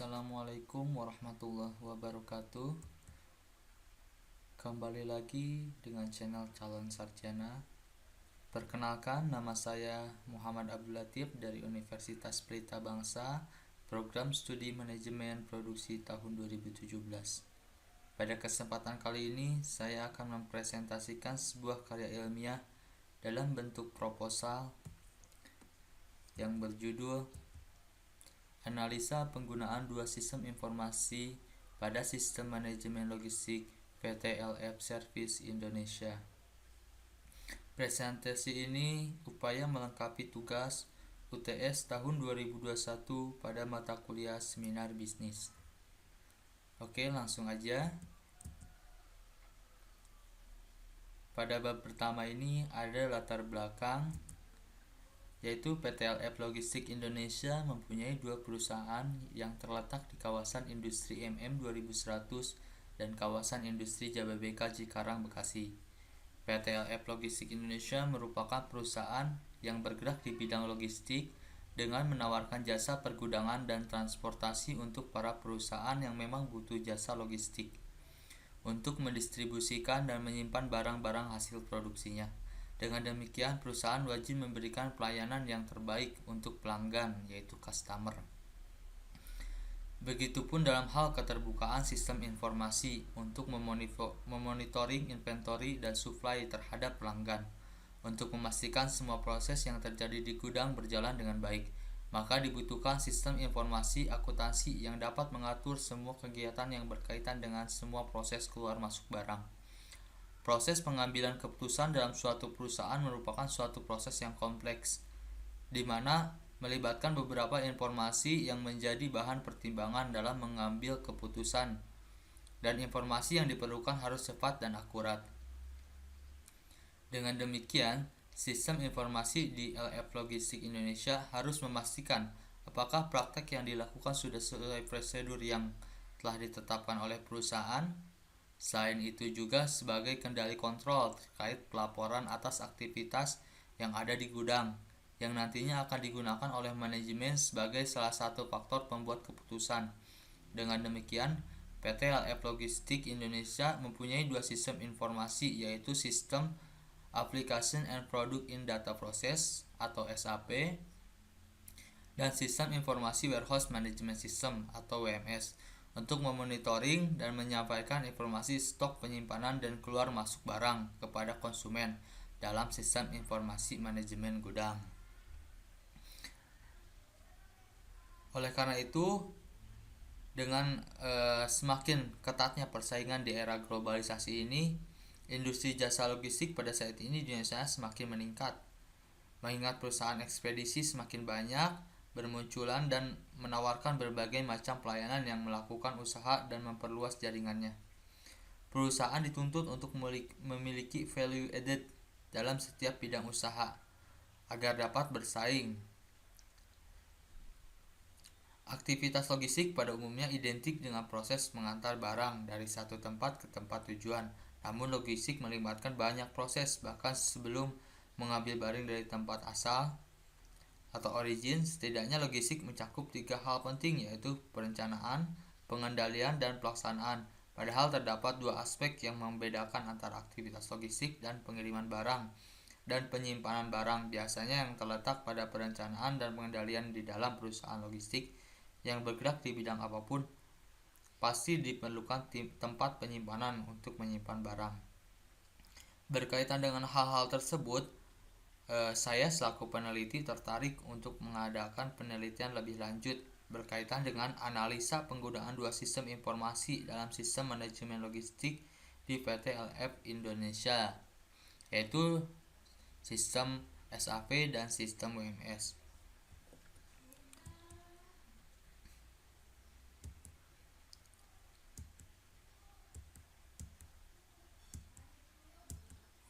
Assalamualaikum warahmatullahi wabarakatuh. Kembali lagi dengan channel Calon Sarjana. Perkenalkan, nama saya Muhammad Abdul Latif dari Universitas Pelita Bangsa, Program Studi Manajemen Produksi tahun 2017. Pada kesempatan kali ini, saya akan mempresentasikan sebuah karya ilmiah dalam bentuk proposal yang berjudul Analisa penggunaan dua sistem informasi pada sistem manajemen logistik PT LF Service Indonesia. Presentasi ini upaya melengkapi tugas UTS tahun 2021 pada mata kuliah seminar bisnis. Oke, langsung aja. Pada bab pertama ini ada latar belakang, yaitu PT LF Logistik Indonesia mempunyai dua perusahaan yang terletak di kawasan industri MM 2100 dan kawasan industri Jababeka Cikarang, Bekasi. PT LF Logistik Indonesia merupakan perusahaan yang bergerak di bidang logistik dengan menawarkan jasa pergudangan dan transportasi untuk para perusahaan yang memang butuh jasa logistik untuk mendistribusikan dan menyimpan barang-barang hasil produksinya. Dengan demikian, perusahaan wajib memberikan pelayanan yang terbaik untuk pelanggan, yaitu customer. Begitupun dalam hal keterbukaan sistem informasi untuk memonitoring inventory dan supply terhadap pelanggan. Untuk memastikan semua proses yang terjadi di gudang berjalan dengan baik, maka dibutuhkan sistem informasi akuntansi yang dapat mengatur semua kegiatan yang berkaitan dengan semua proses keluar masuk barang. Proses pengambilan keputusan dalam suatu perusahaan merupakan suatu proses yang kompleks, di mana melibatkan beberapa informasi yang menjadi bahan pertimbangan dalam mengambil keputusan, dan informasi yang diperlukan harus cepat dan akurat. Dengan demikian, sistem informasi di LF Logistik Indonesia harus memastikan apakah praktek yang dilakukan sudah sesuai prosedur yang telah ditetapkan oleh perusahaan. Selain itu juga sebagai kendali kontrol terkait pelaporan atas aktivitas yang ada di gudang, yang nantinya akan digunakan oleh manajemen sebagai salah satu faktor pembuat keputusan. Dengan demikian, PT LF Logistik Indonesia mempunyai dua sistem informasi, yaitu sistem Application and Product in Data Process atau SAP dan sistem informasi Warehouse Management System atau WMS untuk memonitoring dan menyampaikan informasi stok penyimpanan dan keluar masuk barang kepada konsumen dalam sistem informasi manajemen gudang. Oleh karena itu, dengan semakin ketatnya persaingan di era globalisasi ini, industri jasa logistik pada saat ini di Indonesia semakin meningkat, mengingat perusahaan ekspedisi semakin banyak bermunculan dan menawarkan berbagai macam pelayanan yang melakukan usaha dan memperluas jaringannya. Perusahaan dituntut untuk memiliki value added dalam setiap bidang usaha agar dapat bersaing. Aktivitas logistik pada umumnya identik dengan proses mengantar barang dari satu tempat ke tempat tujuan. Namun logistik melibatkan banyak proses, bahkan sebelum mengambil barang dari tempat asal atau origin. Setidaknya logistik mencakup 3 hal penting, yaitu perencanaan, pengendalian, dan pelaksanaan. Padahal terdapat 2 aspek yang membedakan antara aktivitas logistik dan pengiriman barang dan penyimpanan barang, biasanya yang terletak pada perencanaan dan pengendalian. Di dalam perusahaan logistik yang bergerak di bidang apapun, pasti diperlukan tempat penyimpanan untuk menyimpan barang. Berkaitan dengan hal-hal tersebut, saya selaku peneliti tertarik untuk mengadakan penelitian lebih lanjut berkaitan dengan analisa penggunaan dua sistem informasi dalam sistem manajemen logistik di PT LF Indonesia, yaitu sistem SAP dan sistem WMS.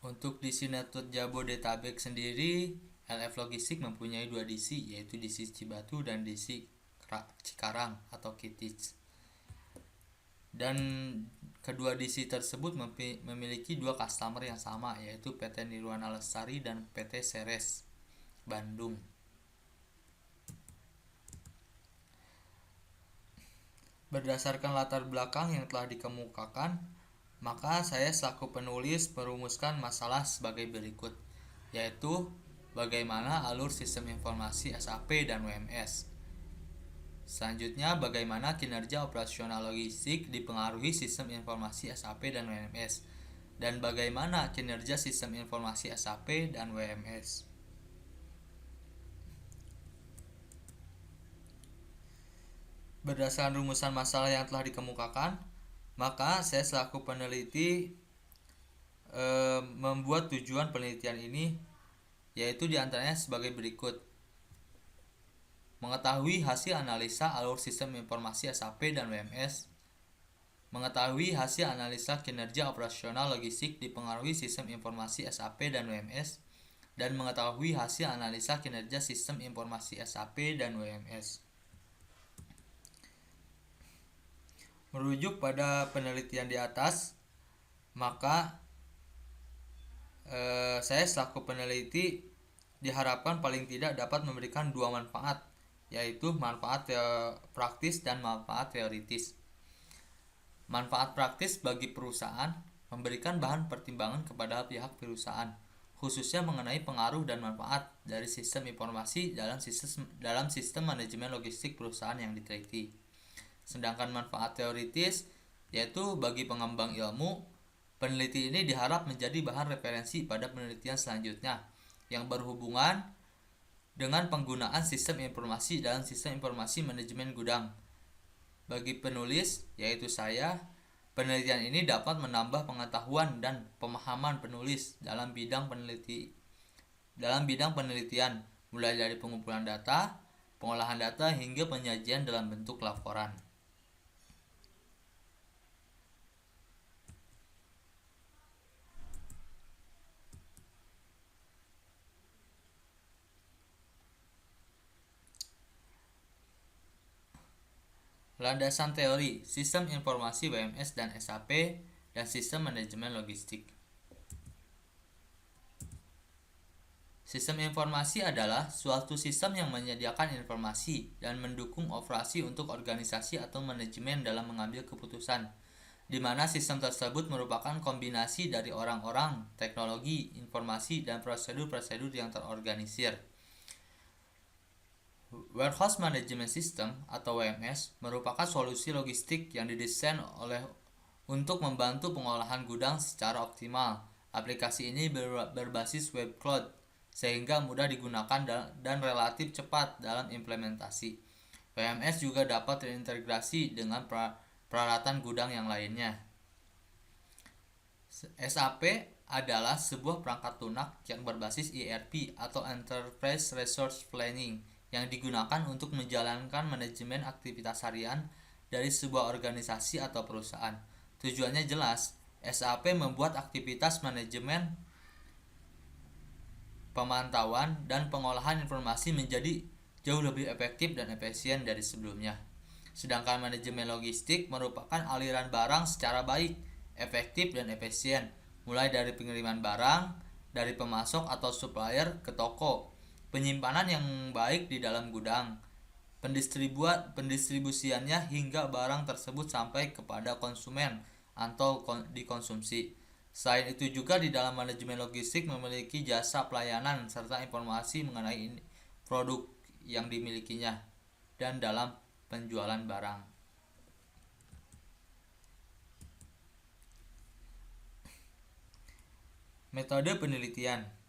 Untuk DC Network Jabodetabek sendiri, LF Logistik mempunyai 2 DC, yaitu DC Cibatu dan DC Cikarang atau Kitich. Dan kedua DC tersebut memiliki 2 customer yang sama, yaitu PT Nirwana Lestari dan PT Ceres Bandung. Berdasarkan latar belakang yang telah dikemukakan, maka saya selaku penulis merumuskan masalah sebagai berikut, yaitu bagaimana alur sistem informasi SAP dan WMS. Selanjutnya, bagaimana kinerja operasional logistik dipengaruhi sistem informasi SAP dan WMS, dan bagaimana kinerja sistem informasi SAP dan WMS. Berdasarkan rumusan masalah yang telah dikemukakan, maka saya selaku peneliti membuat tujuan penelitian ini, yaitu diantaranya sebagai berikut: mengetahui hasil analisa alur sistem informasi SAP dan WMS, mengetahui hasil analisa kinerja operasional logistik dipengaruhi sistem informasi SAP dan WMS, dan mengetahui hasil analisa kinerja sistem informasi SAP dan WMS. Merujuk pada penelitian di atas, maka saya selaku peneliti diharapkan paling tidak dapat memberikan dua manfaat, yaitu manfaat praktis dan manfaat teoritis. Manfaat praktis bagi perusahaan memberikan bahan pertimbangan kepada pihak perusahaan, khususnya mengenai pengaruh dan manfaat dari sistem informasi dalam sistem manajemen logistik perusahaan yang diteliti. Sedangkan manfaat teoritis, yaitu bagi pengembang ilmu, peneliti ini diharap menjadi bahan referensi pada penelitian selanjutnya yang berhubungan dengan penggunaan sistem informasi dalam sistem informasi manajemen gudang. Bagi penulis, yaitu saya, penelitian ini dapat menambah pengetahuan dan pemahaman penulis dalam bidang penelitian, mulai dari pengumpulan data, pengolahan data, hingga penyajian dalam bentuk laporan. Landasan teori sistem informasi WMS dan SAP dan sistem manajemen logistik. Sistem informasi adalah suatu sistem yang menyediakan informasi dan mendukung operasi untuk organisasi atau manajemen dalam mengambil keputusan, di mana sistem tersebut merupakan kombinasi dari orang-orang, teknologi, informasi, dan prosedur-prosedur yang terorganisir. Warehouse Management System atau WMS merupakan solusi logistik yang didesain untuk membantu pengolahan gudang secara optimal. Aplikasi ini berbasis web cloud sehingga mudah digunakan dan relatif cepat dalam implementasi. WMS juga dapat terintegrasi dengan peralatan gudang yang lainnya. SAP adalah sebuah perangkat lunak yang berbasis ERP atau Enterprise Resource Planning yang digunakan untuk menjalankan manajemen aktivitas harian dari sebuah organisasi atau perusahaan. Tujuannya jelas, SAP membuat aktivitas manajemen, pemantauan, dan pengolahan informasi menjadi jauh lebih efektif dan efisien dari sebelumnya. Sedangkan manajemen logistik merupakan aliran barang secara baik, efektif, dan efisien, mulai dari pengiriman barang dari pemasok atau supplier ke toko, penyimpanan yang baik di dalam gudang, pendistribusiannya hingga barang tersebut sampai kepada konsumen atau dikonsumsi. Selain itu juga di dalam manajemen logistik memiliki jasa pelayanan serta informasi mengenai produk yang dimilikinya dan dalam penjualan barang. Metode penelitian.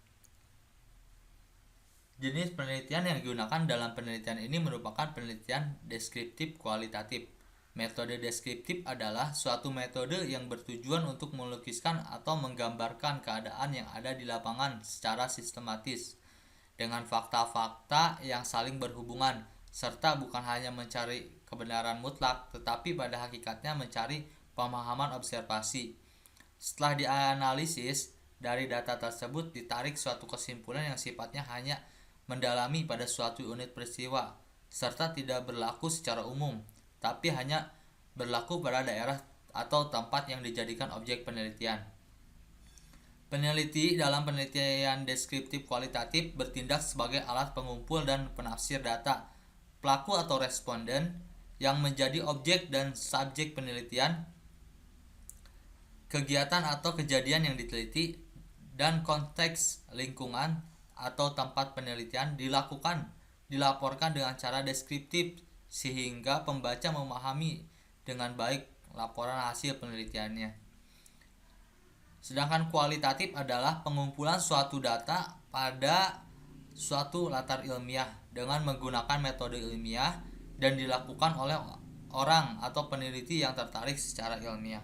Jenis penelitian yang digunakan dalam penelitian ini merupakan penelitian deskriptif kualitatif. Metode deskriptif adalah suatu metode yang bertujuan untuk melukiskan atau menggambarkan keadaan yang ada di lapangan secara sistematis dengan fakta-fakta yang saling berhubungan, serta bukan hanya mencari kebenaran mutlak, tetapi pada hakikatnya mencari pemahaman observasi. Setelah dianalisis, dari data tersebut ditarik suatu kesimpulan yang sifatnya hanya mendalami pada suatu unit peristiwa, serta tidak berlaku secara umum, tapi hanya berlaku pada daerah atau tempat yang dijadikan objek penelitian. Peneliti dalam penelitian deskriptif kualitatif bertindak sebagai alat pengumpul dan penafsir data. Pelaku atau responden yang menjadi objek dan subjek penelitian, kegiatan atau kejadian yang diteliti, dan konteks lingkungan atau tempat penelitian dilaporkan dengan cara deskriptif sehingga pembaca memahami dengan baik laporan hasil penelitiannya. Sedangkan kualitatif adalah pengumpulan suatu data pada suatu latar ilmiah dengan menggunakan metode ilmiah dan dilakukan oleh orang atau peneliti yang tertarik secara ilmiah.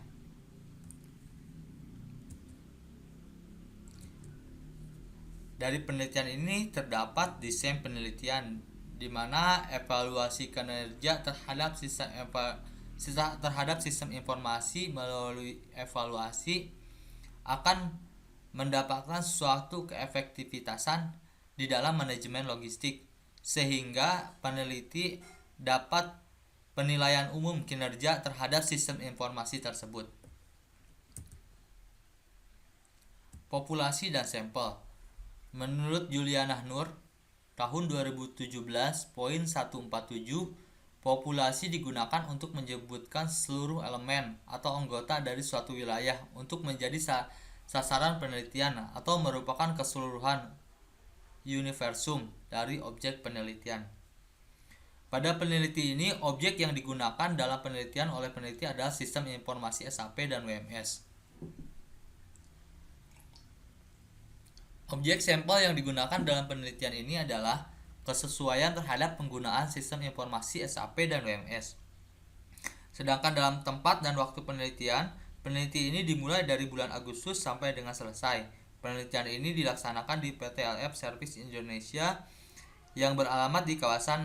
Dari penelitian ini terdapat desain penelitian di mana evaluasi kinerja terhadap sistem informasi melalui evaluasi akan mendapatkan suatu keefektivitasan di dalam manajemen logistik sehingga peneliti dapat penilaian umum kinerja terhadap sistem informasi tersebut. Populasi dan sampel. Menurut Juliana Nur, tahun 2017, poin 147, populasi digunakan untuk menyebutkan seluruh elemen atau anggota dari suatu wilayah untuk menjadi sasaran penelitian atau merupakan keseluruhan universum dari objek penelitian. Pada peneliti ini, objek yang digunakan dalam penelitian oleh peneliti adalah sistem informasi SAP dan WMS. Objek sampel yang digunakan dalam penelitian ini adalah kesesuaian terhadap penggunaan sistem informasi SAP dan WMS. Sedangkan dalam tempat dan waktu penelitian, peneliti ini dimulai dari bulan Agustus sampai dengan selesai. Penelitian ini dilaksanakan di PT LF Service Indonesia yang beralamat di kawasan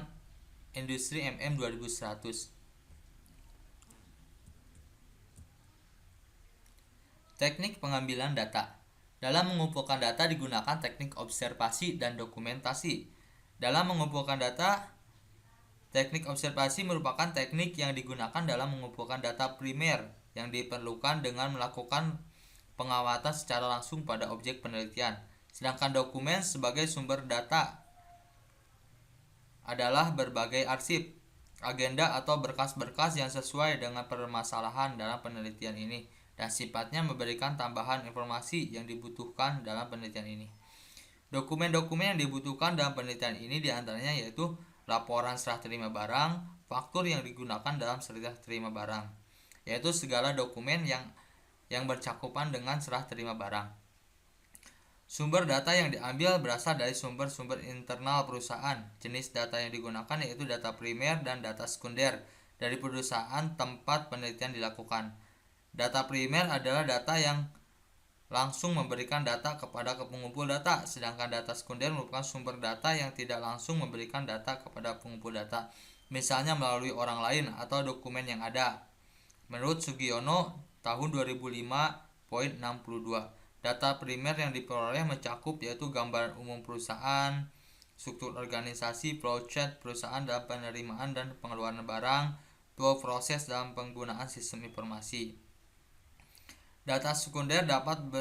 Industri MM 2100. Teknik pengambilan data. Dalam mengumpulkan data digunakan teknik observasi dan dokumentasi. Dalam mengumpulkan data, teknik observasi merupakan teknik yang digunakan dalam mengumpulkan data primer yang diperlukan dengan melakukan pengamatan secara langsung pada objek penelitian. Sedangkan dokumen sebagai sumber data adalah berbagai arsip, agenda atau berkas-berkas yang sesuai dengan permasalahan dalam penelitian ini dan sifatnya memberikan tambahan informasi yang dibutuhkan dalam penelitian ini. Dokumen-dokumen yang dibutuhkan dalam penelitian ini diantaranya yaitu laporan serah terima barang, faktur yang digunakan dalam serah terima barang, yaitu segala dokumen yang bercakupan dengan serah terima barang. Sumber data yang diambil berasal dari sumber-sumber internal perusahaan. Jenis data yang digunakan yaitu data primer dan data sekunder dari perusahaan tempat penelitian dilakukan. Data primer adalah data yang langsung memberikan data kepada pengumpul data, sedangkan data sekunder merupakan sumber data yang tidak langsung memberikan data kepada pengumpul data, misalnya melalui orang lain atau dokumen yang ada. Menurut Sugiono, tahun 2005, poin 62, data primer yang diperoleh mencakup yaitu gambaran umum perusahaan, struktur organisasi, flowchart perusahaan dalam penerimaan dan pengeluaran barang, flow proses dalam penggunaan sistem informasi. Data sekunder dapat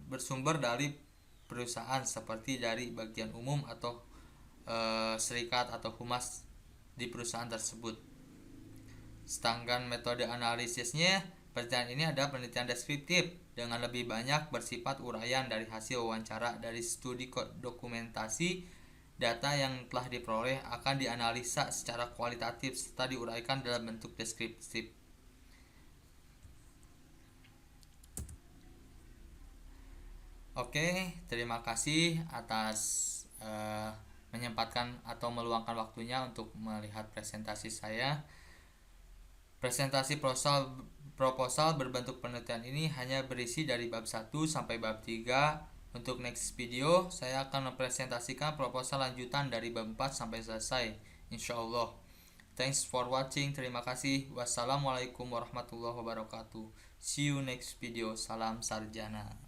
bersumber dari perusahaan seperti dari bagian umum atau serikat atau humas di perusahaan tersebut. Sedangkan metode analisisnya, penelitian ini adalah penelitian deskriptif dengan lebih banyak bersifat uraian dari hasil wawancara. Dari studi dokumentasi, data yang telah diperoleh akan dianalisa secara kualitatif serta diuraikan dalam bentuk deskriptif. Oke, terima kasih atas menyempatkan atau meluangkan waktunya untuk melihat presentasi saya. Presentasi proposal berbentuk penelitian ini hanya berisi dari bab 1 sampai bab 3. Untuk next video, saya akan mempresentasikan proposal lanjutan dari bab 4 sampai selesai, insyaallah. Thanks for watching, terima kasih. Wassalamualaikum warahmatullahi wabarakatuh. See you next video. Salam sarjana.